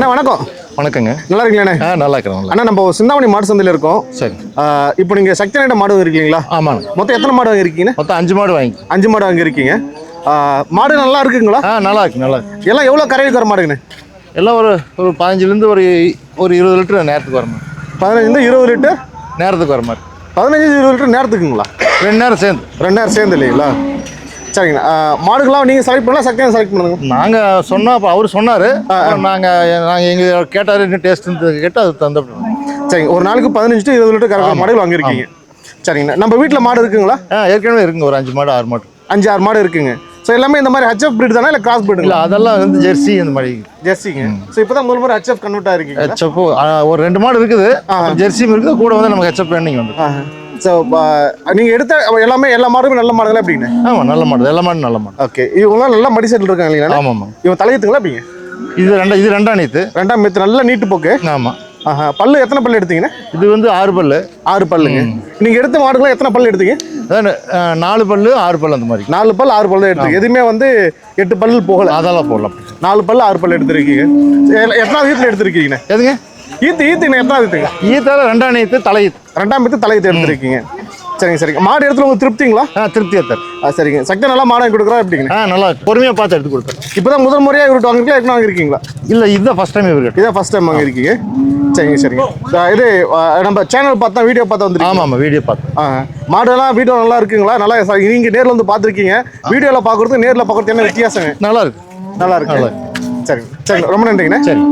அண்ணா வணக்கம். வணக்கங்க. நல்லா இருக்கீங்களா? நல்லா இருக்கிறோம். அண்ணா நம்ம சிந்தாமணி மாடு சந்தையில் இருக்கோம். சரி. இப்போ நீங்கள் சக்தி நாயுடு மாடு வாங்கிருக்கீங்களா? ஆமாங்க. மொத்தம் எத்தனை மாடு வாங்கிருக்கீங்க? மொத்தம் 5 மாடு வாங்கி. 5 மாடு வாங்கிருக்கீங்க. மாடு நல்லா இருக்குங்களா? நல்லா இருக்கு, நல்லா இருக்கு. எல்லாம் எவ்வளோ கரைக்கு வர மாடுங்கண்ணே? எல்லாம் ஒரு 15லேருந்து ஒரு 20 லிட்டர் நேரத்துக்கு வர மாதிரி. 15 20 லிட்டர் நேரத்துக்கு வர மாதிரி. 15 20 லிட்டர் நேரத்துக்குங்களா? 2 நேரம் சேர்ந்து. 2 நேரம் சேர்ந்து இல்லைங்களா? சரிங்கண்ணா. மாடுகள்லாம் நீங்கள் செலக்ட் பண்ணலாம், சக்தியாக செலக்ட் பண்ணுங்க. நாங்கள் சொன்னோம், அப்போ அவர் சொன்னார். நாங்கள் எங்கள் கேட்டார், என்ன டேஸ்ட்டு கேட்டு அது தந்துவிட்டோம். சரிங்க. ஒரு நாளுக்கு 15 to 20 லிட்டர் கறக்கிற மாடுகள் வாங்கியிருக்கீங்க. சரிங்கண்ணா. நம்ம வீட்டில் மாடு இருக்குங்களா? ஏற்கனவே இருக்குங்க. ஒரு 5 மாடு 6 மாடு. 5-6 மாடு இருக்குங்க. ஸோ எல்லாமே இந்த மாதிரி ஹச்எஃப் பிரீட் தானே, இல்லை கிராஸ் பிரீடு? இல்லை, அதெல்லாம் வந்து ஜெர்சி இந்த மாதிரி. ஜெர்சிங்க. ஸோ இப்போ தான் முதல் முறை ஹச்எஃப் கன்வெர்ட் ஆகிருக்கீங்க. ஹெச்எஃப் ஒரு 2 மாடு இருக்குது. ஜெர்சியும் இருக்குது. கூட வந்து நமக்கு ஹெச்எஃப் ரன்னிங் வந்து. ஸோ நீங்கள் எடுத்த எல்லாமே எல்லா மாடுமே நல்ல மாடுங்களா எப்படிங்க? ஆமாம், நல்ல மாடு. எல்லா மாடும் நல்ல மாடு. ஓகே. இவங்களாம் நல்லா மடி செட்டில் இருக்காங்க இல்லைங்களா? ஆமாம். இவன் தலையத்துங்களா எப்படிங்க? இது ரெண்டாம் நீத்து. ரெண்டாம் மீத்து நல்ல நீட்டு போக்கு. ஆமாம். பல்லு எத்தனை பல்லு எடுத்தீங்கண்ணே? இது வந்து 6 பல்லு. 6 பல்லுங்க. நீங்கள் எடுத்த மாடுகளாம் எத்தனை பல்லு எடுத்தீங்க? 4 பல்லு 6 பல்லு அந்த மாதிரி. 4 பல் 6 பல்லு எடுத்தீங்க. எதுவுமே வந்து 8 பல்லு போகல. அதெல்லாம் போடலாம். 4 பல்லு 6 பல்லு எடுத்துருக்கீங்க. எத்தனாவது ஈத்தில் எடுத்துருக்கீங்கண்ணே? எதுங்க? ஈத்துங்க எத்தனாவது ஈத்துங்க? ஈத்தால 2ஆம் நீத்து தலையீத்து. 2ஆம் மீத்து தலையீத்து எடுத்துருக்கீங்க. சரிங்க. மாடு எடுத்துல உங்களுக்கு திருப்திங்களா? திருப்தியா தர். சரிங்க. சக்தி நல்லா மாடு வாங்கி கொடுக்குறா எப்படிங்க? நல்லா பொறுமையாக பார்த்து எடுத்து கொடுத்தேன். இப்போதான் முதல் முறையாக இவர்கிட்ட வாங்கிருக்கீங்களா, எப்படி வாங்கிருக்கீங்களா? இல்லை, இதுதான் ஃபர்ஸ்ட் டைம் இவர்கிட்ட. இதான் ஃபர்ஸ்ட் டைம் வாங்கிருக்கீங்க. சரிங்க. இது நம்ம சேனல் பார்த்தா, வீடியோ பார்த்தா வந்துருக்கீங்க. ஆமாம், வீடியோ பார்த்தேன். மாடெல்லாம் வீடியோ நல்லா இருக்குங்களா? நல்லா நீங்கள் நேரில் வந்து பார்த்துருக்கீங்க. வீடியோவில் பார்க்குறது நேரில் பார்க்குறது என்ன வித்தியாசங்க? நல்லா இருக்கு. நல்லா இருக்கு. சரிங்க. ரொம்ப நன்றிங்கண்ணே. சரி.